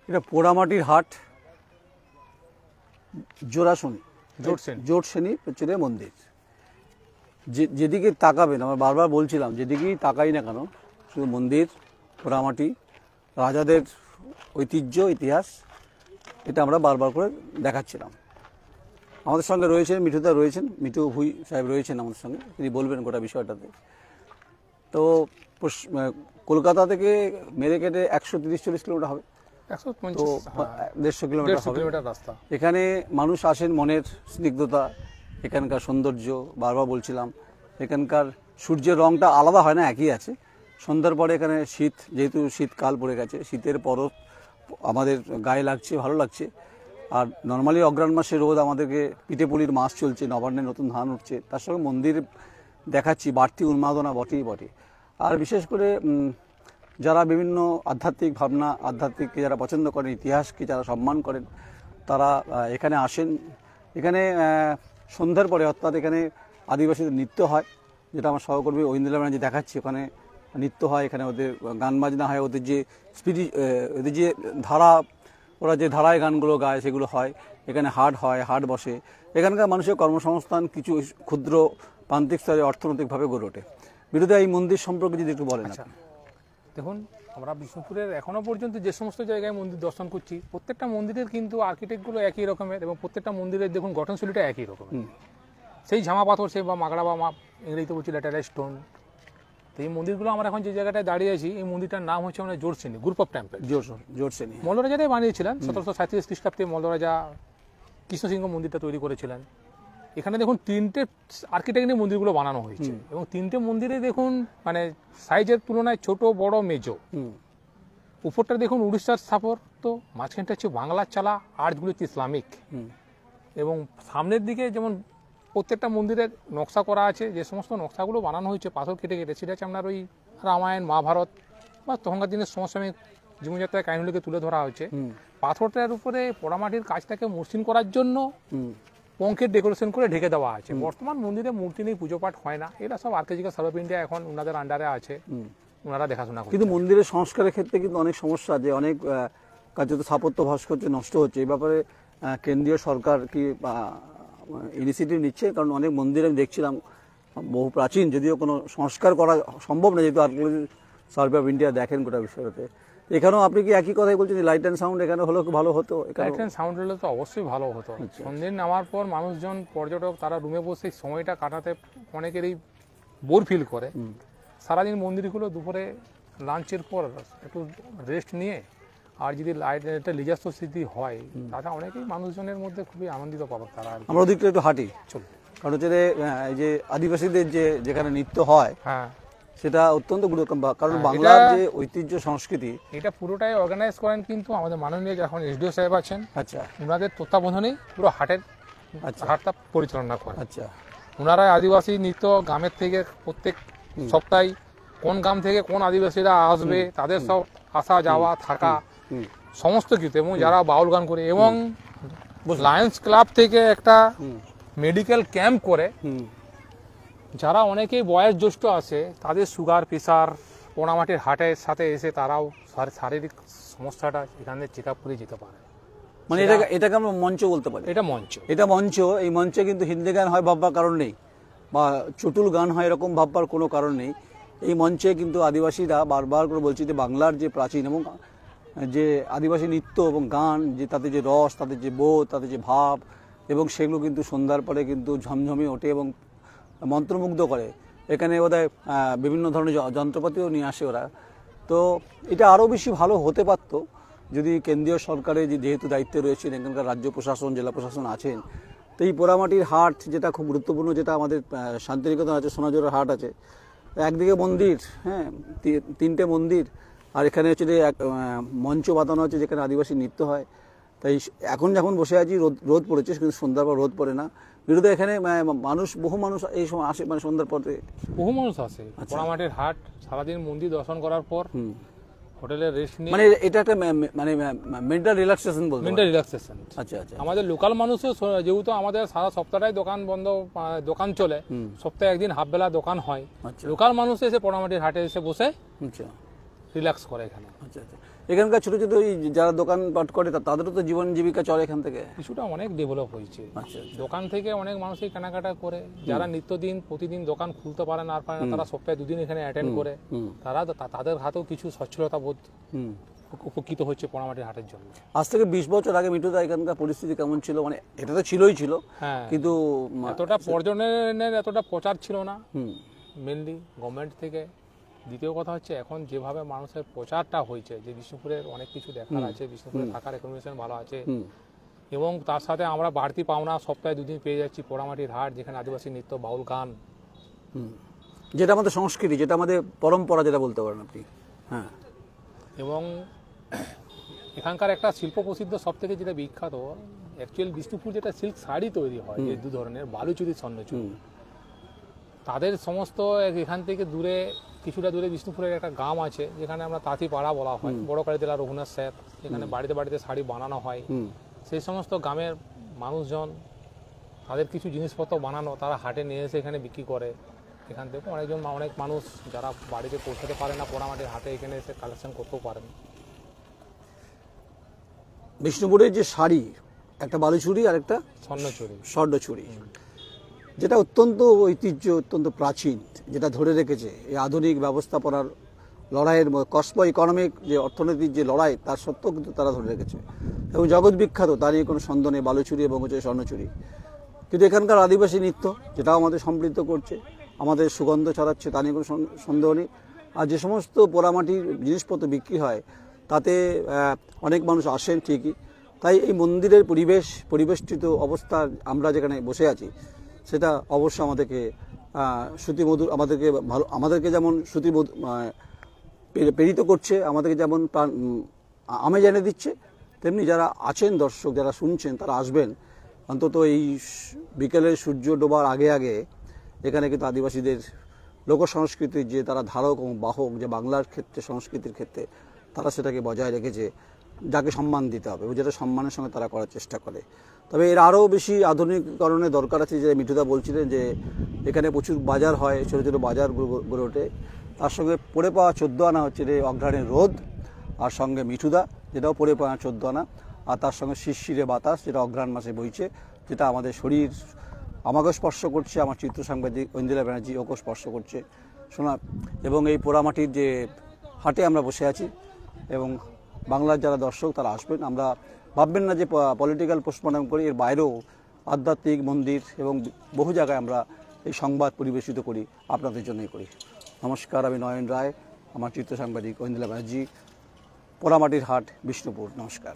এটা পোড়ামাটির হাট, জোড়াশনি জোটশনি পেছনে মন্দির। যেদিকে তাকাবেন, আমরা বারবার বলছিলাম যেদিকেই তাকাই না কেন শুধু মন্দির, পোড়ামাটি, রাজাদের ঐতিহ্য ইতিহাস, এটা আমরা বারবার করে দেখাচ্ছিলাম। আমাদের সঙ্গে রয়েছেন মিঠুদা, রয়েছেন মিঠু ভুই সাহেব রয়েছেন আমাদের সঙ্গে, তিনি বলবেন গোটা বিষয়টাতে। তো কলকাতা থেকে মেরে কেটে 130-140 কিলোমিটার হবে, 150 কিলোমিটার রাস্তা। এখানে মানুষ আসেন মনের স্নিগ্ধতা, এখানকার সৌন্দর্য, বারবার বলছিলাম এখানকার সূর্যের রংটা আলাদা হয় না, একই আছে। সন্ধ্যার পরে এখানে শীত, যেহেতু শীতকাল পড়ে গেছে, শীতের পরও আমাদের গায়ে লাগছে, ভালো লাগছে। আর নর্মালি অগ্রাণ মাসে রোদ, আমাদেরকে পিঠে পুলির মাস চলছে, নবান্নে নতুন ধান উঠছে, তার সঙ্গে মন্দির দেখাচ্ছি, বাড়তি উন্মাদনা বটেই বটে। আর বিশেষ করে যারা বিভিন্ন আধ্যাত্মিক ভাবনা, আধ্যাত্মিককে যারা পছন্দ করেন, ইতিহাসকে যারা সম্মান করেন, তারা এখানে আসেন। এখানে সন্ধ্যার পরে, অর্থাৎ এখানে আদিবাসীদের নৃত্য হয়, যেটা আমার সহকর্মী ঐন্দ্রিলা ব্যানার্জি দেখাচ্ছি। ওখানে নৃত্য হয়, এখানে ওদের গান বাজনা হয়, ওদের যে ওদের যে ধারা, ওরা যে ধারায় গানগুলো গায় সেগুলো হয়। এখানে হাট হয়, হাট বসে। এখানকার মানুষের কর্মসংস্থান কিছু ক্ষুদ্র প্রান্তিক স্তরে অর্থনৈতিকভাবে গড়ে ওঠে। বিরোধী এই মন্দির সম্পর্কে যদি একটু বলেন। দেখুন, আমরা বিষ্ণুপুরের এখনো পর্যন্ত যে সমস্ত জায়গায় মন্দির দর্শন করছি, প্রত্যেকটা মন্দিরের কিন্তু আর্কিটেক্টগুলো একই রকমের, এবং প্রত্যেকটা মন্দিরের দেখুন গঠনশৈলীটা একই রকমের। সেই ঝামা পাথর, সে বা মাগড়া বা ইংরেজিতে বলছি ল্যাটেরাইট স্টোন। তো এই মন্দিরগুলো আমরা এখন যে জায়গাটায় দাঁড়িয়ে আছি, এই মন্দিরটার নাম হচ্ছে মানে জোটশনি, গ্রুপ অফ টেম্পল। জোটশনি মল্লরাজারাই বানিয়েছিলেন 1737 খ্রিস্টাব্দে। মল্লরাজা কৃষ্ণসিংহ মন্দিরটা তৈরি করেছিলেন। এখানে দেখুন 3টে আর্কিটেক্ট নিয়ে মন্দিরগুলো বানানো হয়েছে, এবং 3টে মন্দিরে দেখুন মানে সাইজের তুলনায় ছোট, বড়, মেজো। উপরটা দেখুন উড়িষ্যার স্থাপত্য, মাঝখানটা হচ্ছে বাংলার চালা, আর্টগুলো হচ্ছে ইসলামিক। এবং সামনের দিকে যেমন প্রত্যেকটা মন্দিরের নকশা করা আছে, যে সমস্ত নকশাগুলো বানানো হয়েছে পাথর কেটে কেটে, সেটা হচ্ছে আপনার ওই রামায়ণ, মহাভারত বা তখনকার দিনের সমসাময়িক জীবনযাত্রার কাহিনীগুলোকে তুলে ধরা হয়েছে। পাথরটার উপরে পোড়ামাটির কাজটাকে মসৃণ করার জন্য পঙ্কের ডেকোরেশন করে ঢেকে দেওয়া আছে। বর্তমান মন্দিরে মূর্তি নেই, পুজো পাঠ হয় না। এটা সব আর্কিওলজিক্যাল সার্ভে অফ ইন্ডিয়া এখন ওনাদের আন্ডারে আছে, ওনারা দেখাশোনা করে। কিন্তু মন্দিরের সংস্কারের ক্ষেত্রে কিন্তু অনেক সমস্যা, যে অনেক কার্যত স্থাপত্য ভাস্কর্য নষ্ট হচ্ছে। এই ব্যাপারে কেন্দ্রীয় সরকার কি ইনিশিয়েটিভ নিচ্ছে? কারণ অনেক মন্দির আমি দেখছিলাম বহু প্রাচীন, যদিও কোনো সংস্কার করা সম্ভব না, যেহেতু আর্কিওলজি সার্ভে অফ ইন্ডিয়া দেখেন গোটা বিষয়টাতে। এখানেও আপনি কি একই কথাই বলছেন, লাইট অ্যান্ড সাউন্ড এখানে হলেও ভালো হতো? লাইট অ্যান্ড সাউন্ড হলে তো অবশ্যই ভালো হতো। সন্ধ্যে নামার পর মানুষজন, পর্যটক, তারা রুমে বসে সময়টা কাটাতে অনেকেরই বোর ফিল করে। সারাদিন মন্দিরগুলো দুপুরে লাঞ্চের পর একটু রেস্ট নিয়ে, আর যদি লাইট একটা নিজস্ব স্মৃতি হয়, তারা অনেকেই মানুষজনের মধ্যে খুবই আনন্দিত পাবে। তারা আমরা ওদিকটা একটু হাঁটি, চলুন। কারণ হচ্ছে এই যে আদিবাসীদের যেখানে নৃত্য হয়, হ্যাঁ, সেটা অত্যন্ত গুরুত্বপূর্ণ, কারণ বাংলার যে ঐতিহ্য সংস্কৃতি, এটা পুরোটাই অর্গানাইজ করেন কিন্তু আমাদের মাননীয় যখন এসডিও সাহেব আছেন, আচ্ছা, ওনাদের তত্ত্বাবধানেই পুরো হাটটা পরিচালনা করেন। আচ্ছা, ওনারাই আদিবাসী নৃত্য গ্রামের থেকে প্রত্যেক সপ্তাহে কোন গ্রাম থেকে কোন আদিবাসীরা আসবে, তাদের সব আসা যাওয়া থাকা সমস্ত কিছু, এবং যারা বাউল গান করে, এবং লায়ন্স ক্লাব থেকে একটা মেডিকেল ক্যাম্প করে, যারা অনেকেই বয়স জ্যেষ্ঠ আছে, তাদের সুগার, প্রেসার, পোড়ামাটির হাটের সাথে এসে তারাও শারীরিক সমস্যাটা এখানে চেক আপ করে যেতে পারে। মানে এটাকে আমরা মঞ্চ বলতে পারি। এটা মঞ্চ, এই মঞ্চে কিন্তু হিন্দি গান হয় ভাববার কারণ নেই, বা চটুল গান হয় এরকম ভাববার কোনো কারণ নেই। এই মঞ্চে কিন্তু আদিবাসীরা, বারবার করে বলছি, যে বাংলার যে প্রাচীন এবং যে আদিবাসী নৃত্য এবং গান, যে তাদের যে রস, তাদের যে বোধ, তাদের যে ভাব, এবং সেগুলো কিন্তু সন্ধ্যার পরে কিন্তু ঝমঝমে ওঠে এবং মন্ত্রমুগ্ধ করে। এখানে বোধহয় বিভিন্ন ধরনের যন্ত্রপাতিও নিয়ে আসে ওরা। তো এটা আরও বেশি ভালো হতে পারত যদি কেন্দ্রীয় সরকারের যেহেতু দায়িত্বে রয়েছেন, এখানকার রাজ্য প্রশাসন, জেলা প্রশাসন আছেন। তো এই পোড়ামাটির হাট যেটা খুব গুরুত্বপূর্ণ, যেটা আমাদের শান্তিনিকেতন আছে, সোনাঝুরার হাট আছে, একদিকে মন্দির, হ্যাঁ, 3টে মন্দির, আর এখানে হচ্ছে যে মঞ্চ বাঁধানো হচ্ছে যেখানে আদিবাসী নৃত্য হয়। তাই এখন যখন বসে আছি, রোদ পড়েছে, কিন্তু সন্ধ্যার পর রোদ পড়ে না। বিরোধী এখানে বহু মানুষ এই সময় আসে, মানে সন্ধ্যার পরে বহু মানুষ আসে। পোড়ামাটির হাট, সারাদিন মন্দির দর্শন করার পর হোটেলে রেস্ট নিয়ে, মানে এটা একটা মানে মেন্টাল রিল্যাক্সেশন বলতে, মেন্টাল রিল্যাক্সেশন। আচ্ছা আচ্ছা। আমাদের লোকাল মানুষও, যেহেতু আমাদের সারা সপ্তাহটাই দোকান চলে, সপ্তাহে একদিন হাফ বেলা দোকান হয়, লোকাল মানুষ এসে পোড়ামাটির হাটে এসে বসে রিল্যাক্স করে এখানে। আচ্ছা আচ্ছা। এখানকার ছোট ছোট ওই যারা দোকানপাট করে তাদেরও তো জীবন জীবিকা চলে এখান থেকে। কিছুটা অনেক ডেভেলপ হয়েছে। আচ্ছা, দোকান থেকে অনেক মানুষই কেনাকাটা করে, যারা নিত্যদিন প্রতিদিন দোকান খুলতে পারে না আর পারে না, তারা সপ্তাহে 2 দিন এখানে অ্যাটেন্ড করে, তারা তাদের হাতেও কিছু সচ্ছলতা বোধ উপকৃত হচ্ছে পোড়ামাটির হাটের জন্য। আজ থেকে 20 বছর আগে মিঠুদা এখানকার পরিস্থিতি কেমন ছিল? মানে এটা তো ছিলই ছিল, হ্যাঁ, কিন্তু এতটা পর্যটনের এতটা প্রচার ছিল না মেনলি গভর্নমেন্ট থেকে। দ্বিতীয় কথা হচ্ছে এখন যেভাবে মানুষের প্রচারটা হয়েছে যে বিষ্ণুপুরের অনেক কিছু দেখার আছে, বিষ্ণুপুরে থাকার অ্যাকোমোডেশন ভালো আছে, এবং তার সাথে আমরা বাড়তি পাওনা সপ্তাহে 2 দিন পেয়ে যাচ্ছি পোড়ামাটির হাট, যেখানে আদিবাসী নৃত্য, বাউল গান, যেটা আমাদের সংস্কৃতি, যেটা আমাদের পরম্পরা, যেটা বলতে পারেন আপনি। হ্যাঁ, এবং এখানকার একটা শিল্প প্রসিদ্ধ সব থেকে যেটা বিখ্যাত অ্যাকচুয়ালি বিষ্ণুপুর, যেটা সিল্ক শাড়ি তৈরি হয়, যে 2 ধরনের বালুচুরি, স্বর্ণচুরি, তাদের সমস্ত এখান থেকে দূরে, কিছুটা দূরে বিষ্ণুপুরের একটা গ্রাম আছে যেখানে আমরা তাঁতিপাড়া বলা হয়, বড় কালীতলা রঘুনাথ স্যার, এখানে বাড়িতে বাড়িতে শাড়ি বানানো হয়। সেই সমস্ত গ্রামের মানুষজন তাদের কিছু জিনিসপত্র বানানো তারা হাটে নিয়ে এসে এখানে বিক্রি করে। এখান থেকে অনেক মানুষ যারা বাড়িতে পৌঁছাতে পারে না পোড়ামাটির হাটে এখানে এসে কালেকশন করতেও পারেন। বিষ্ণুপুরের যে শাড়ি, একটা বালুচুরি আর একটা স্বর্ণচুরি, যেটা অত্যন্ত ঐতিহ্য, অত্যন্ত প্রাচীন, যেটা ধরে রেখেছে এই আধুনিক ব্যবস্থাপনার লড়াইয়ের কসমো ইকোনমিক যে অর্থনীতির যে লড়াই, তার সত্ত্বেও কিন্তু তারা ধরে রেখেছে এবং জগৎ বিখ্যাত, তার নিয়ে কোনো সন্দেহ নেই, বালুচুরি এবং হচ্ছে স্বর্ণচুরি। কিন্তু এখানকার আদিবাসী নৃত্য, যেটাও আমাদের সমৃদ্ধ করছে, আমাদের সুগন্ধ ছড়াচ্ছে, তা নিয়ে কোনো সন্দেহ নেই। আর যে সমস্ত পোড়ামাটির জিনিসপত্র বিক্রি হয় তাতে অনেক মানুষ আসেন ঠিকই, তাই এই মন্দিরের পরিবেষ্টিত অবস্থা আমরা যেখানে বসে আছি, সেটা অবশ্য আমাদেরকে শ্রুতিমধুর, আমাদেরকে যেমন শ্রুতিমধুর প্রেরিত করছে, আমাদেরকে যেমন আমেজ এনে দিচ্ছে, তেমনি যারা আছেন দর্শক, যারা শুনছেন, তারা আসবেন অন্তত এই বিকেলের সূর্য ডোবার আগে আগে। এখানে কিন্তু আদিবাসীদের লোক সংস্কৃতির যে তারা ধারক এবং বাহক, যে বাংলার ক্ষেত্রে, সংস্কৃতির ক্ষেত্রে তারা সেটাকে বজায় রেখেছে, যাকে সম্মান দিতে হবে, যেটা সম্মানের সঙ্গে তারা করার চেষ্টা করে। তবে এর আরও বেশি আধুনিকরণের দরকার আছে, যে মিঠুদা বলছিলেন যে এখানে প্রচুর বাজার হয়, ছোটো ছোটো বাজার গড়ে ওঠে, তার সঙ্গে পড়ে পাওয়া 14 আনা হচ্ছে যে অঘ্রাণের রোদ, আর সঙ্গে মিঠুদা, যেটাও পড়ে পাওয়া 14 আনা, আর তার সঙ্গে শিরশিরে বাতাস, যেটা অঘ্রাণ মাসে বইছে, যেটা আমাদের শরীর, আমাকেও স্পর্শ করছে, আমার চিত্র সাংবাদিক ঐন্দ্রিলা ব্যানার্জি ওকেও স্পর্শ করছে শোনা। এবং এই পোড়ামাটির যে হাটে আমরা বসে আছি, এবং বাংলার যারা দর্শক তারা আসবেন। আমরা ভাববেন না যে পলিটিক্যাল পোস্টমর্টম করি, এর বাইরেও আধ্যাত্মিক মন্দির এবং বহু জায়গায় আমরা এই সংবাদ পরিবেশিত করি, আপনাদের জন্যই করি। নমস্কার, আমি নয়ন রায়, আমার চিত্র সাংবাদিক ঐন্দ্রিলা ব্যানার্জি, পোড়ামাটির হাট, বিষ্ণুপুর। নমস্কার।